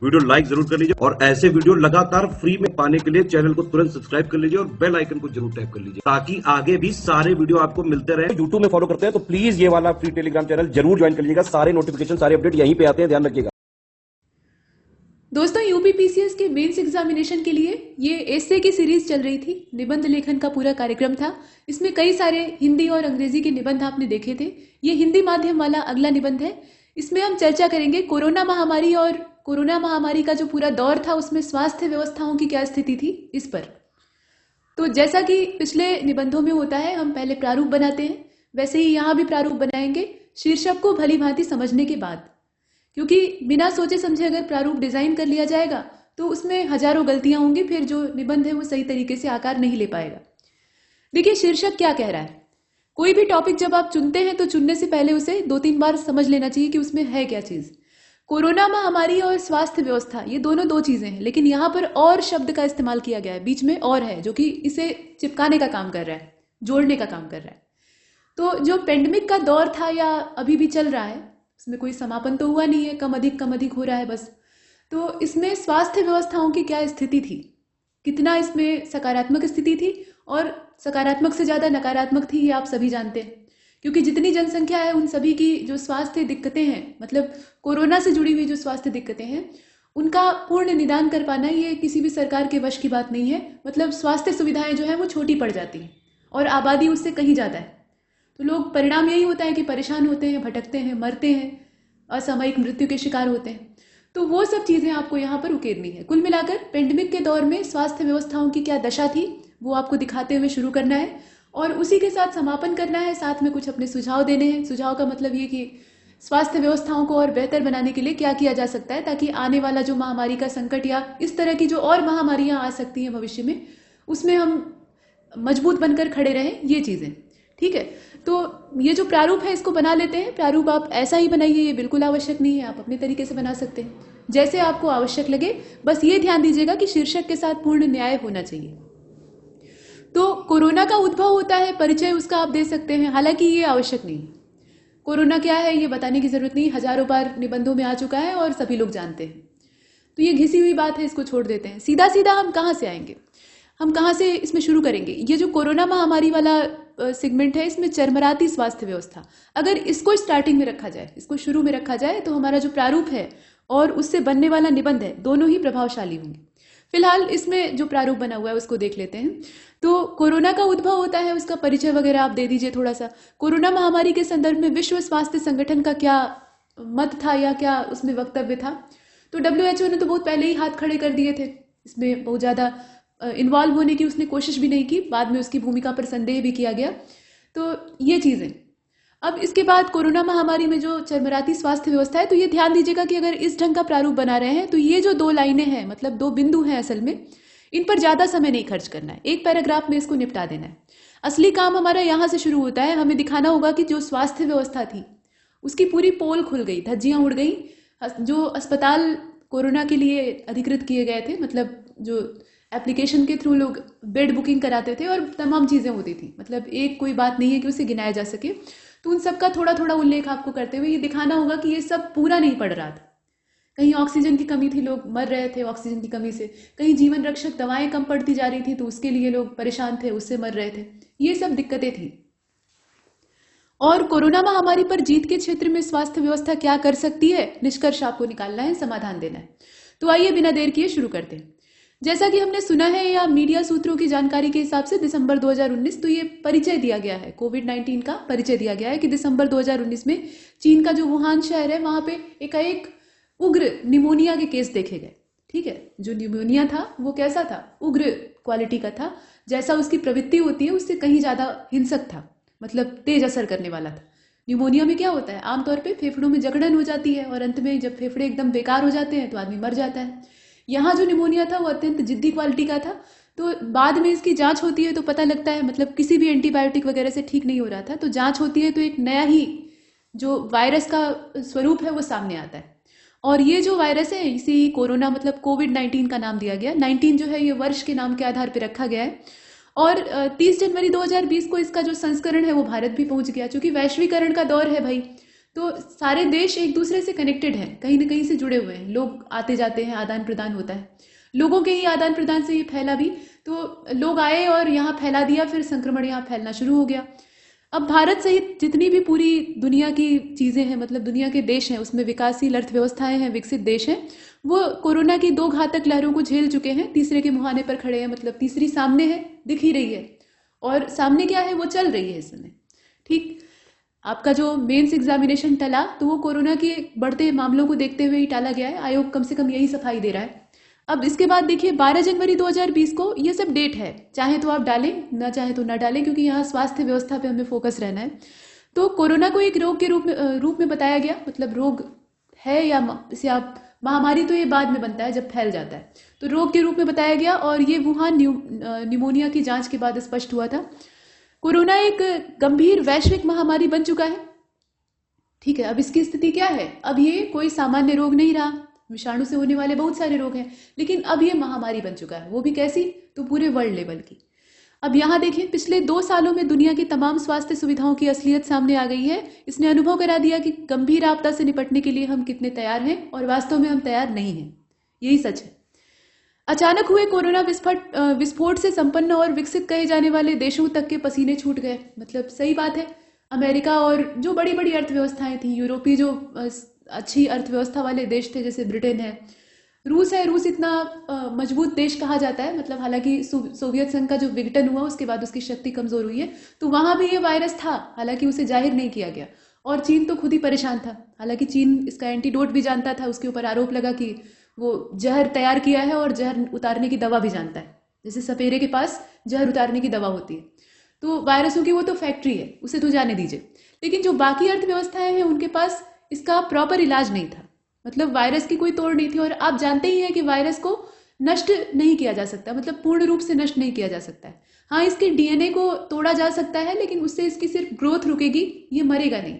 Video like जरूर कर लीजिए और ऐसे वीडियो लगातार फ्री में पाने के लिए चैनल को तुरंत सब्सक्राइब कर लीजिए और बेल आइकन को जरूर टैप कर लीजिए ताकि आगे भी सारे वीडियो आपको मिलते रहे। यूट्यूब में फॉलो करते हैं तो प्लीज ये वाला फ्री टेलीग्राम चैनल जरूर ज्वाइन कर लीजिएगा। सारे नोटिफिकेशन सारे अपडेट यहीं पे आते हैं, ध्यान रखिएगा। दोस्तों, यूपीपीसीएस के मेंस एग्जामिनेशन के लिए ये एसे की सीरीज चल रही थी। निबंध लेखन का पूरा कार्यक्रम था। इसमें कई सारे हिंदी और अंग्रेजी के निबंध आपने देखे थे। ये हिंदी माध्यम वाला अगला निबंध है। इसमें हम चर्चा करेंगे कोरोना महामारी और कोरोना महामारी का जो पूरा दौर था उसमें स्वास्थ्य व्यवस्थाओं की क्या स्थिति थी इस पर। तो जैसा कि पिछले निबंधों में होता है, हम पहले प्रारूप बनाते हैं, वैसे ही यहाँ भी प्रारूप बनाएंगे शीर्षक को भली भांति समझने के बाद, क्योंकि बिना सोचे समझे अगर प्रारूप डिजाइन कर लिया जाएगा तो उसमें हजारों गलतियां होंगी, फिर जो निबंध है वो सही तरीके से आकार नहीं ले पाएगा। देखिए शीर्षक क्या कह रहा है। कोई भी टॉपिक जब आप चुनते हैं तो चुनने से पहले उसे 2-3 बार समझ लेना चाहिए कि उसमें है क्या चीज। कोरोना महामारी और स्वास्थ्य व्यवस्था, ये दोनों दो चीजें हैं, लेकिन यहाँ पर और शब्द का इस्तेमाल किया गया है, बीच में और है, जो कि इसे चिपकाने का काम कर रहा है, जोड़ने का काम कर रहा है। तो जो पेंडेमिक का दौर था या अभी भी चल रहा है, उसमें कोई समापन तो हुआ नहीं है, कम अधिक हो रहा है बस। तो इसमें स्वास्थ्य व्यवस्थाओं की क्या स्थिति थी, कितना इसमें सकारात्मक स्थिति थी, और सकारात्मक से ज्यादा नकारात्मक थी, ये आप सभी जानते हैं, क्योंकि जितनी जनसंख्या है उन सभी की जो स्वास्थ्य दिक्कतें हैं, मतलब कोरोना से जुड़ी हुई जो स्वास्थ्य दिक्कतें हैं, उनका पूर्ण निदान कर पाना ये किसी भी सरकार के वश की बात नहीं है। मतलब स्वास्थ्य सुविधाएं जो है वो छोटी पड़ जाती हैं और आबादी उससे कहीं ज्यादा है। तो लोग, परिणाम यही होता है कि परेशान होते हैं, भटकते हैं, मरते हैं, असामयिक मृत्यु के शिकार होते हैं। तो वो सब चीजें आपको यहाँ पर उकेरनी है। कुल मिलाकर पेंडेमिक के दौर में स्वास्थ्य व्यवस्थाओं की क्या दशा थी वो आपको दिखाते हुए शुरू करना है और उसी के साथ समापन करना है। साथ में कुछ अपने सुझाव देने हैं। सुझाव का मतलब ये कि स्वास्थ्य व्यवस्थाओं को और बेहतर बनाने के लिए क्या किया जा सकता है ताकि आने वाला जो महामारी का संकट या इस तरह की जो और महामारियां आ सकती हैं भविष्य में, उसमें हम मजबूत बनकर खड़े रहें, ये चीजें। ठीक है, तो ये जो प्रारूप है इसको बना लेते हैं। प्रारूप आप ऐसा ही बनाइए, ये बिल्कुल आवश्यक नहीं है, आप अपने तरीके से बना सकते हैं जैसे आपको आवश्यक लगे। बस ये ध्यान दीजिएगा कि शीर्षक के साथ पूर्ण न्याय होना चाहिए। तो कोरोना का उद्भव होता है, परिचय उसका आप दे सकते हैं, हालांकि ये आवश्यक नहीं है। कोरोना क्या है ये बताने की जरूरत नहीं, हजारों बार निबंधों में आ चुका है और सभी लोग जानते हैं। तो ये घिसी हुई बात है, इसको छोड़ देते हैं। सीधा सीधा हम कहाँ से आएंगे, हम कहाँ से इसमें शुरू करेंगे। ये जो कोरोना महामारी वाला सेगमेंट है, इसमें चरमराती स्वास्थ्य व्यवस्था, अगर इसको स्टार्टिंग में रखा जाए, इसको शुरू में रखा जाए, तो हमारा जो प्रारूप है और उससे बनने वाला निबंध है, दोनों ही प्रभावशाली होंगे। फिलहाल इसमें जो प्रारूप बना हुआ है उसको देख लेते हैं। तो कोरोना का उद्भव होता है, उसका परिचय वगैरह आप दे दीजिए थोड़ा सा। कोरोना महामारी के संदर्भ में विश्व स्वास्थ्य संगठन का क्या मत था या क्या उसमें वक्तव्य था। तो WHO ने तो बहुत पहले ही हाथ खड़े कर दिए थे, इसमें बहुत ज्यादा इन्वॉल्व होने की उसने कोशिश भी नहीं की, बाद में उसकी भूमिका पर संदेह भी किया गया। तो ये चीजें। अब इसके बाद कोरोना महामारी में जो चरमराती स्वास्थ्य व्यवस्था है, तो ये ध्यान दीजिएगा कि अगर इस ढंग का प्रारूप बना रहे हैं तो ये जो 2 लाइनें हैं, मतलब 2 बिंदु हैं, असल में इन पर ज्यादा समय नहीं खर्च करना है, एक पैराग्राफ में इसको निपटा देना है। असली काम हमारा यहाँ से शुरू होता है। हमें दिखाना होगा कि जो स्वास्थ्य व्यवस्था थी उसकी पूरी पोल खुल गई, धज्जियां उड़ गई। जो अस्पताल कोरोना के लिए अधिकृत किए गए थे, मतलब जो एप्लीकेशन के थ्रू लोग बेड बुकिंग कराते थे और तमाम चीजें होती थी, मतलब एक कोई बात नहीं है कि उसे गिनाया जा सके, तो उन सब का थोड़ा थोड़ा उल्लेख आपको करते हुए ये दिखाना होगा कि ये सब पूरा नहीं पड़ रहा था। कहीं ऑक्सीजन की कमी थी, लोग मर रहे थे ऑक्सीजन की कमी से, कहीं जीवन रक्षक दवाएं कम पड़ती जा रही थी तो उसके लिए लोग परेशान थे, उससे मर रहे थे, ये सब दिक्कतें थी। और कोरोना महामारी पर जीत के क्षेत्र में स्वास्थ्य व्यवस्था क्या कर सकती है, निष्कर्ष आपको निकालना है, समाधान देना है। तो आइए बिना देर किए शुरू करते हैं। जैसा कि हमने सुना है या मीडिया सूत्रों की जानकारी के हिसाब से दिसंबर 2019, तो ये परिचय दिया गया है, कोविड-19 का परिचय दिया गया है कि दिसंबर 2019 में चीन का जो वुहान शहर है वहां पे एकाएक उग्र निमोनिया के केस देखे गए। ठीक है, जो निमोनिया था वो कैसा था, उग्र क्वालिटी का था, जैसा उसकी प्रवृत्ति होती है उससे कहीं ज्यादा हिंसक था, मतलब तेज असर करने वाला था। न्यूमोनिया में क्या होता है, आमतौर पे फेफड़ों में जकड़न हो जाती है और अंत में जब फेफड़े एकदम बेकार हो जाते हैं तो आदमी मर जाता है। यहाँ जो निमोनिया था वो अत्यंत जिद्दी क्वालिटी का था। तो बाद में इसकी जांच होती है तो पता लगता है, मतलब किसी भी एंटीबायोटिक वगैरह से ठीक नहीं हो रहा था, तो जांच होती है तो एक नया ही जो वायरस का स्वरूप है वो सामने आता है। और ये जो वायरस है इसी कोरोना, मतलब कोविड-19 का नाम दिया गया। 19 जो है ये वर्ष के नाम के आधार पर रखा गया है। और 30 जनवरी 2020 को इसका जो संस्करण है वो भारत भी पहुंच गया, क्योंकि वैश्वीकरण का दौर है भाई, तो सारे देश एक दूसरे से कनेक्टेड हैं, कहीं ना कहीं से जुड़े हुए हैं, लोग आते जाते हैं, आदान प्रदान होता है, लोगों के ही आदान प्रदान से ये फैला भी। तो लोग आए और यहाँ फैला दिया, फिर संक्रमण यहाँ फैलना शुरू हो गया। अब भारत सहित जितनी भी पूरी दुनिया की चीज़ें हैं, मतलब दुनिया के देश हैं, उसमें विकासशील अर्थव्यवस्थाएं हैं, विकसित देश हैं, वो कोरोना की 2 घातक लहरों को झेल चुके हैं, तीसरे के मुहाने पर खड़े हैं, मतलब तीसरी सामने है, दिख ही रही है, और सामने क्या है, वो चल रही है इस समय। ठीक, आपका जो मेंस एग्जामिनेशन टला, तो वो कोरोना के बढ़ते मामलों को देखते हुए ही टाला गया है। आयोग कम से कम यही सफाई दे रहा है। अब इसके बाद देखिए 12 जनवरी 2020 को ये सब डेट है, चाहे तो आप डालें, ना चाहे तो ना डालें, क्योंकि यहाँ स्वास्थ्य व्यवस्था पे हमें फोकस रहना है। तो कोरोना को एक रोग के रूप में बताया गया, मतलब रोग है या इसे आप महामारी, तो ये बाद में बनता है जब फैल जाता है, तो रोग के रूप में बताया गया, और ये वुहान न्यूमोनिया की जांच के बाद स्पष्ट हुआ था। कोरोना एक गंभीर वैश्विक महामारी बन चुका है। ठीक है, अब इसकी स्थिति क्या है? अब ये कोई सामान्य रोग नहीं रहा, विषाणु से होने वाले बहुत सारे रोग हैं, लेकिन अब ये महामारी बन चुका है। वो भी कैसी? तो पूरे वर्ल्ड लेवल की। अब यहाँ देखिए, पिछले 2 सालों में दुनिया की तमाम स्वास्थ्य सुविधाओं की असलियत सामने आ गई है। इसने अनुभव करा दिया कि गंभीर आपदा से निपटने के लिए हम कितने तैयार हैं, और वास्तव में हम तैयार नहीं हैं। यही सच है। अचानक हुए कोरोना विस्फोट से संपन्न और विकसित कहे जाने वाले देशों तक के पसीने छूट गए। मतलब सही बात है, अमेरिका और जो बड़ी बड़ी अर्थव्यवस्थाएं थी, यूरोपीय जो अच्छी अर्थव्यवस्था वाले देश थे, जैसे ब्रिटेन है, रूस है, रूस इतना मजबूत देश कहा जाता है, मतलब हालांकि सोवियत संघ का जो विघटन हुआ उसके बाद उसकी शक्ति कमजोर हुई है, तो वहां भी ये वायरस था, हालांकि उसे जाहिर नहीं किया गया। और चीन तो खुद ही परेशान था, हालांकि चीन इसका एंटीडोट भी जानता था, उसके ऊपर आरोप लगा कि वो जहर तैयार किया है और जहर उतारने की दवा भी जानता है, जैसे सपेरे के पास जहर उतारने की दवा होती है। तो वायरसों की वो तो फैक्ट्री है, उसे तो जाने दीजिए। लेकिन जो बाकी अर्थव्यवस्थाएं हैं, उनके पास इसका प्रॉपर इलाज नहीं था, मतलब वायरस की कोई तोड़ नहीं थी। और आप जानते ही हैं कि वायरस को नष्ट नहीं किया जा सकता, मतलब पूर्ण रूप से नष्ट नहीं किया जा सकता है। हाँ, इसके डीएनए को तोड़ा जा सकता है, लेकिन उससे इसकी सिर्फ ग्रोथ रुकेगी, ये मरेगा नहीं।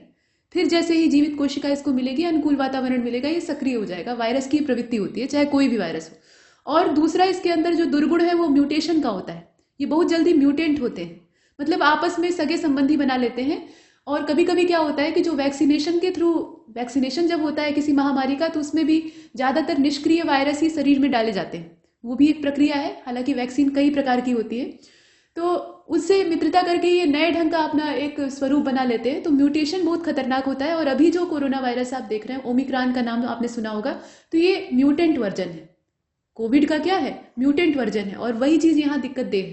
फिर जैसे ही जीवित कोशिका इसको मिलेगी, अनुकूल वातावरण मिलेगा, ये सक्रिय हो जाएगा। वायरस की प्रवृत्ति होती है, चाहे कोई भी वायरस हो। और दूसरा, इसके अंदर जो दुर्गुण है वो म्यूटेशन का होता है। ये बहुत जल्दी म्यूटेंट होते हैं, मतलब आपस में सगे संबंधी बना लेते हैं। और कभी कभी क्या होता है कि जो वैक्सीनेशन के थ्रू, वैक्सीनेशन जब होता है किसी महामारी का, तो उसमें भी ज्यादातर निष्क्रिय वायरस ही शरीर में डाले जाते हैं। वो भी एक प्रक्रिया है, हालांकि वैक्सीन कई प्रकार की होती है। तो उससे मित्रता करके ये नए ढंग का अपना एक स्वरूप बना लेते हैं। तो म्यूटेशन बहुत खतरनाक होता है। और अभी जो कोरोना वायरस आप देख रहे हैं, ओमिक्रॉन का नाम आपने सुना होगा, तो ये म्यूटेंट वर्जन है। कोविड का क्या है? म्यूटेंट वर्जन है। और वही चीज यहाँ दिक्कत दे है,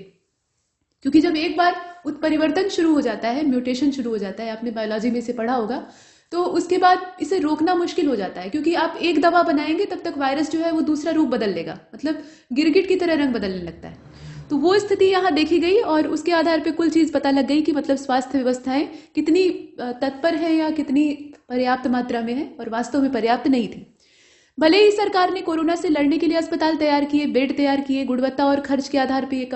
क्योंकि जब एक बार उत्परिवर्तन शुरू हो जाता है, म्यूटेशन शुरू हो जाता है, आपने बायोलॉजी में इसे पढ़ा होगा, तो उसके बाद इसे रोकना मुश्किल हो जाता है। क्योंकि आप एक दवा बनाएंगे, तब तक वायरस जो है वो दूसरा रूप बदल लेगा, मतलब गिरगिट की तरह रंग बदलने लगता है। तो वो स्थिति यहाँ देखी गई, और उसके आधार पर कुल चीज पता लग गई कि मतलब स्वास्थ्य व्यवस्थाएं कितनी तत्पर है या कितनी पर्याप्त मात्रा में है, और वास्तव में पर्याप्त नहीं थी। भले ही सरकार ने कोरोना से लड़ने के लिए अस्पताल तैयार किए, बेड तैयार किए, गुणवत्ता और खर्च के आधार पर ये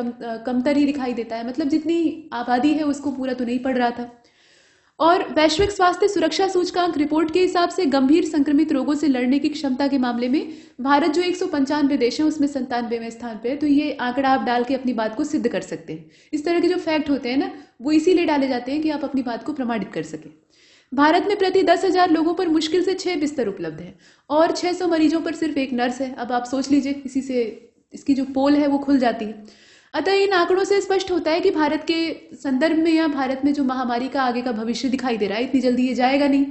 कमतर ही दिखाई देता है, मतलब जितनी आबादी है उसको पूरा तो नहीं पड़ रहा था। और वैश्विक स्वास्थ्य सुरक्षा सूचकांक रिपोर्ट के हिसाब से गंभीर संक्रमित रोगों से लड़ने की क्षमता के मामले में भारत जो 195 देश है उसमें 97वें स्थान पे है। तो ये आंकड़ा आप डाल के अपनी बात को सिद्ध कर सकते हैं। इस तरह के जो फैक्ट होते हैं ना, वो इसीलिए डाले जाते हैं कि आप अपनी बात को प्रमाणित कर सकें। भारत में प्रति 10,000 लोगों पर मुश्किल से 6 बिस्तर उपलब्ध है, और 600 मरीजों पर सिर्फ 1 नर्स है। अब आप सोच लीजिए, इसी से इसकी जो पोल है वो खुल जाती है। अतः इन आंकड़ों से स्पष्ट होता है कि भारत के संदर्भ में या भारत में जो महामारी का आगे का भविष्य दिखाई दे रहा है, इतनी जल्दी ये जाएगा नहीं।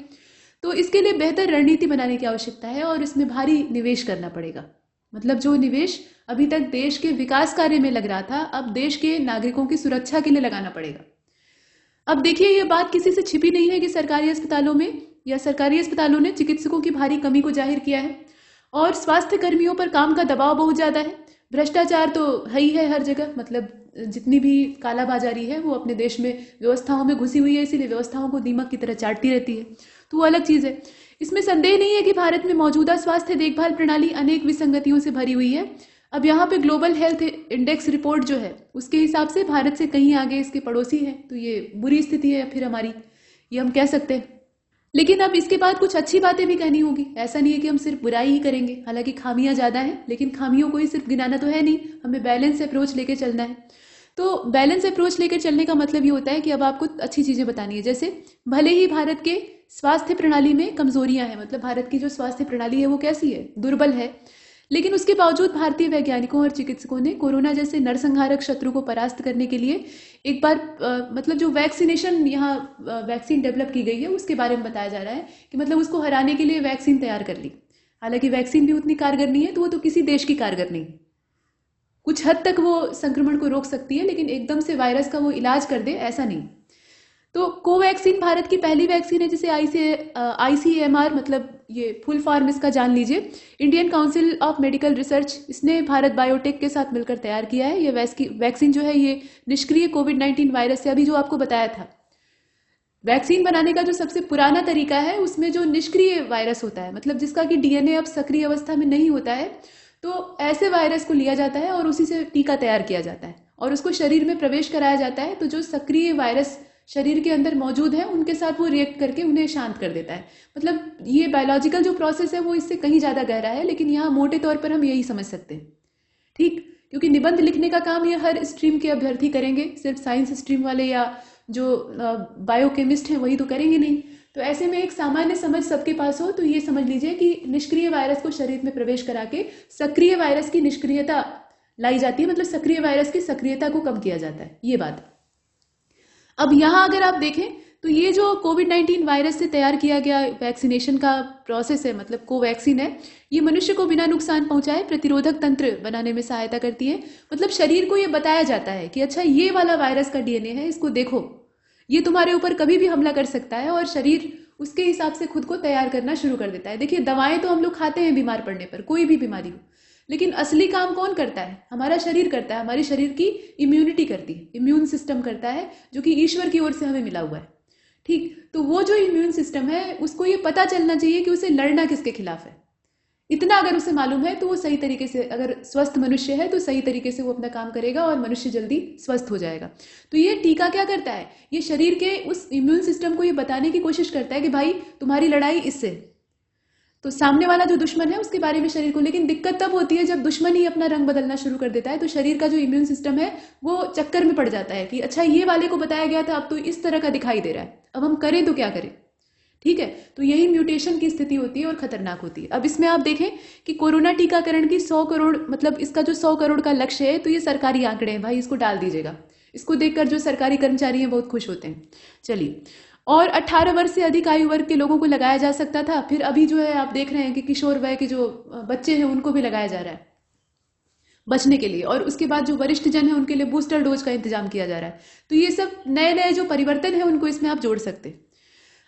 तो इसके लिए बेहतर रणनीति बनाने की आवश्यकता है, और इसमें भारी निवेश करना पड़ेगा। मतलब जो निवेश अभी तक देश के विकास कार्य में लग रहा था, अब देश के नागरिकों की सुरक्षा के लिए लगाना पड़ेगा। अब देखिए, ये बात किसी से छिपी नहीं है कि सरकारी अस्पतालों ने चिकित्सकों की भारी कमी को जाहिर किया है, और स्वास्थ्य कर्मियों पर काम का दबाव बहुत ज्यादा है। भ्रष्टाचार तो है ही है हर जगह, मतलब जितनी भी कालाबाजारी है वो अपने देश में व्यवस्थाओं में घुसी हुई है, इसीलिए व्यवस्थाओं को दीमक की तरह चाटती रहती है। तो वो अलग चीज है। इसमें संदेह नहीं है कि भारत में मौजूदा स्वास्थ्य देखभाल प्रणाली अनेक विसंगतियों से भरी हुई है। अब यहाँ पे ग्लोबल हेल्थ इंडेक्स रिपोर्ट जो है, उसके हिसाब से भारत से कहीं आगे इसके पड़ोसी है। तो ये बुरी स्थिति है फिर हमारी, ये हम कह सकते हैं। लेकिन अब इसके बाद कुछ अच्छी बातें भी कहनी होगी। ऐसा नहीं है कि हम सिर्फ बुराई ही करेंगे, हालांकि खामियां ज्यादा हैं, लेकिन खामियों को ही सिर्फ गिनाना तो है नहीं, हमें बैलेंस अप्रोच लेके चलना है। तो बैलेंस अप्रोच लेकर चलने का मतलब ये होता है कि अब आपको अच्छी चीजें बतानी है। जैसे भले ही भारत के स्वास्थ्य प्रणाली में कमजोरियां हैं, मतलब भारत की जो स्वास्थ्य प्रणाली है वो कैसी है, दुर्बल है। लेकिन उसके बावजूद भारतीय वैज्ञानिकों और चिकित्सकों ने कोरोना जैसे नरसंहारक शत्रु को परास्त करने के लिए एक बार मतलब जो वैक्सीनेशन यहाँ वैक्सीन डेवलप की गई है उसके बारे में बताया जा रहा है कि मतलब उसको हराने के लिए वैक्सीन तैयार कर ली। हालांकि वैक्सीन भी उतनी कारगर नहीं है, तो वो तो किसी देश की कारगर नहीं, कुछ हद तक वो संक्रमण को रोक सकती है, लेकिन एकदम से वायरस का वो इलाज कर दे ऐसा नहीं। तो कोवैक्सीन भारत की पहली वैक्सीन है जिसे ICMR, मतलब ये फुल फॉर्म इसका जान लीजिए, Indian council of medical research, इसने भारत बायोटेक के साथ मिलकर तैयार किया है। ये वैक्सीन जो है ये निष्क्रिय कोविड-19 वायरस से, अभी जो आपको बताया था, वैक्सीन बनाने का जो सबसे पुराना तरीका है उसमें जो निष्क्रिय वायरस होता है, मतलब जिसका कि DNA अब सक्रिय अवस्था में नहीं होता है, तो ऐसे वायरस को लिया जाता है और उसी से टीका तैयार किया जाता है और उसको शरीर में प्रवेश कराया जाता है। तो जो सक्रिय वायरस शरीर के अंदर मौजूद है उनके साथ वो रिएक्ट करके उन्हें शांत कर देता है। मतलब ये बायोलॉजिकल जो प्रोसेस है वो इससे कहीं ज़्यादा गहरा है, लेकिन यहाँ मोटे तौर पर हम यही समझ सकते हैं, ठीक। क्योंकि निबंध लिखने का काम ये हर स्ट्रीम के अभ्यर्थी करेंगे, सिर्फ साइंस स्ट्रीम वाले या जो बायोकेमिस्ट हैं वही तो करेंगे नहीं। तो ऐसे में एक सामान्य समझ सबके पास हो तो ये समझ लीजिए कि निष्क्रिय वायरस को शरीर में प्रवेश करा के सक्रिय वायरस की निष्क्रियता लाई जाती है, मतलब सक्रिय वायरस की सक्रियता को कम किया जाता है, ये बात। अब यहाँ अगर आप देखें तो ये जो कोविड-19 वायरस से तैयार किया गया वैक्सीनेशन का प्रोसेस है, मतलब कोवैक्सीन है, ये मनुष्य को बिना नुकसान पहुंचाए प्रतिरोधक तंत्र बनाने में सहायता करती है। मतलब शरीर को ये बताया जाता है कि अच्छा ये वाला वायरस का DNA है, इसको देखो, ये तुम्हारे ऊपर कभी भी हमला कर सकता है, और शरीर उसके हिसाब से खुद को तैयार करना शुरू कर देता है। देखिए दवाएं तो हम लोग खाते हैं बीमार पड़ने पर, कोई भी बीमारी हो, लेकिन असली काम कौन करता है? हमारा शरीर करता है, हमारे शरीर की इम्यूनिटी करती है, इम्यून सिस्टम करता है, जो कि ईश्वर की ओर से हमें मिला हुआ है, ठीक। तो वो जो इम्यून सिस्टम है उसको ये पता चलना चाहिए कि उसे लड़ना किसके खिलाफ है। इतना अगर उसे मालूम है तो वो सही तरीके से, अगर स्वस्थ मनुष्य है तो सही तरीके से वो अपना काम करेगा और मनुष्य जल्दी स्वस्थ हो जाएगा। तो ये टीका क्या करता है, ये शरीर के उस इम्यून सिस्टम को ये बताने की कोशिश करता है कि भाई तुम्हारी लड़ाई इससे, तो सामने वाला जो दुश्मन है उसके बारे में शरीर को। लेकिन दिक्कत तब होती है जब दुश्मन ही अपना रंग बदलना शुरू कर देता है, तो शरीर का जो इम्यून सिस्टम है वो चक्कर में पड़ जाता है कि अच्छा ये वाले को बताया गया था, अब तो इस तरह का दिखाई दे रहा है, अब हम करें तो क्या करें, ठीक है। तो यही म्यूटेशन की स्थिति होती है और खतरनाक होती है। अब इसमें आप देखें कि कोरोना टीकाकरण की 100 करोड़, मतलब इसका जो 100 करोड़ का लक्ष्य है, तो ये सरकारी आंकड़े हैं भाई, इसको डाल दीजिएगा। इसको देखकर जो सरकारी कर्मचारी हैं बहुत खुश होते हैं। चलिए, और 18 वर्ष से अधिक आयु वर्ग के लोगों को लगाया जा सकता था, फिर अभी जो है आप देख रहे हैं कि किशोर वय के जो बच्चे हैं उनको भी लगाया जा रहा है बचने के लिए, और उसके बाद जो वरिष्ठ जन है उनके लिए बूस्टर डोज का इंतजाम किया जा रहा है। तो ये सब नए नए जो परिवर्तन है उनको इसमें आप जोड़ सकते हैं।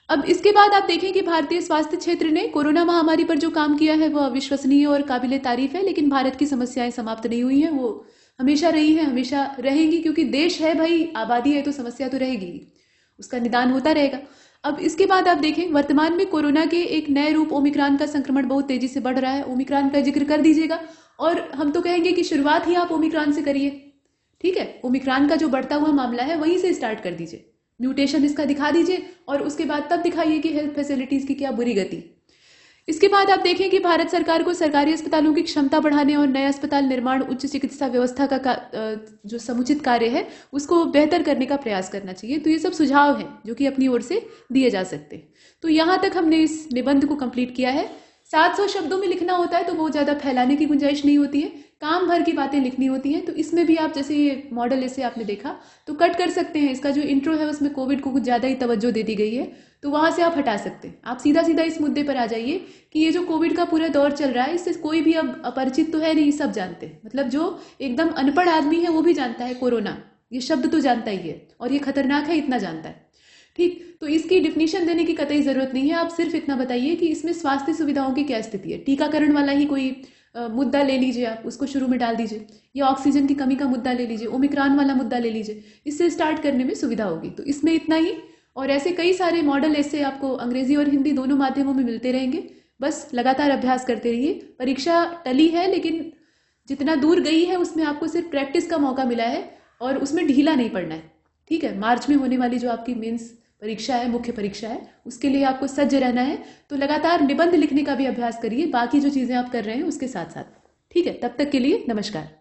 अब इसके बाद आप देखें कि भारतीय स्वास्थ्य क्षेत्र ने कोरोना महामारी पर जो काम किया है वह अविश्वसनीय और काबिले तारीफ है, लेकिन भारत की समस्याएं समाप्त नहीं हुई हैं, वो हमेशा रही हैं, हमेशा रहेंगी, क्योंकि देश है भाई, आबादी है तो समस्या तो रहेगी, उसका निदान होता रहेगा। अब इसके बाद आप देखें वर्तमान में कोरोना के एक नए रूप ओमिक्रॉन का संक्रमण बहुत तेजी से बढ़ रहा है। ओमिक्रॉन का जिक्र कर दीजिएगा, और हम तो कहेंगे कि शुरुआत ही आप ओमिक्रॉन से करिए, ठीक है। ओमिक्रॉन का जो बढ़ता हुआ मामला है वहीं से स्टार्ट कर दीजिए, म्यूटेशन इसका दिखा दीजिए, और उसके बाद तब दिखाइए कि हेल्थ फैसिलिटीज की क्या बुरी गति। इसके बाद आप देखें कि भारत सरकार को सरकारी अस्पतालों की क्षमता बढ़ाने और नए अस्पताल निर्माण, उच्च चिकित्सा व्यवस्था का जो समुचित कार्य है उसको बेहतर करने का प्रयास करना चाहिए। तो ये सब सुझाव हैं जो कि अपनी ओर से दिए जा सकते हैं। तो यहाँ तक हमने इस निबंध को कंप्लीट किया है। 700 शब्दों में लिखना होता है तो बहुत ज़्यादा फैलाने की गुंजाइश नहीं होती है, काम भर की बातें लिखनी होती हैं। तो इसमें भी आप जैसे ये मॉडल ऐसे आपने देखा तो कट कर सकते हैं। इसका जो इंट्रो है उसमें कोविड को कुछ ज़्यादा ही तवज्जो दे दी गई है, तो वहाँ से आप हटा सकते हैं। आप सीधा सीधा इस मुद्दे पर आ जाइए कि ये जो कोविड का पूरा दौर चल रहा है इससे कोई भी अब अपरिचित तो है नहीं, सब जानते हैं। मतलब जो एकदम अनपढ़ आदमी है वो भी जानता है कोरोना, ये शब्द तो जानता ही है, और ये खतरनाक है इतना जानता है, ठीक। तो इसकी डिफिनीशन देने की कतई जरूरत नहीं है, आप सिर्फ इतना बताइए कि इसमें स्वास्थ्य सुविधाओं की क्या स्थिति है। टीकाकरण वाला ही कोई मुद्दा ले लीजिए, आप उसको शुरू में डाल दीजिए, या ऑक्सीजन की कमी का मुद्दा ले लीजिए, ओमिक्रॉन वाला मुद्दा ले लीजिए, इससे स्टार्ट करने में सुविधा होगी। तो इसमें इतना ही, और ऐसे कई सारे मॉडल ऐसे आपको अंग्रेजी और हिंदी दोनों माध्यमों में मिलते रहेंगे। बस लगातार अभ्यास करते रहिए। परीक्षा टली है लेकिन जितना दूर गई है उसमें आपको सिर्फ प्रैक्टिस का मौका मिला है, और उसमें ढीला नहीं पड़ना है, ठीक है। मार्च में होने वाली जो आपकी मेंस परीक्षा है, मुख्य परीक्षा है, उसके लिए आपको सज्ज रहना है। तो लगातार निबंध लिखने का भी अभ्यास करिए, बाकी जो चीज़ें आप कर रहे हैं उसके साथ साथ, ठीक है। तब तक के लिए नमस्कार।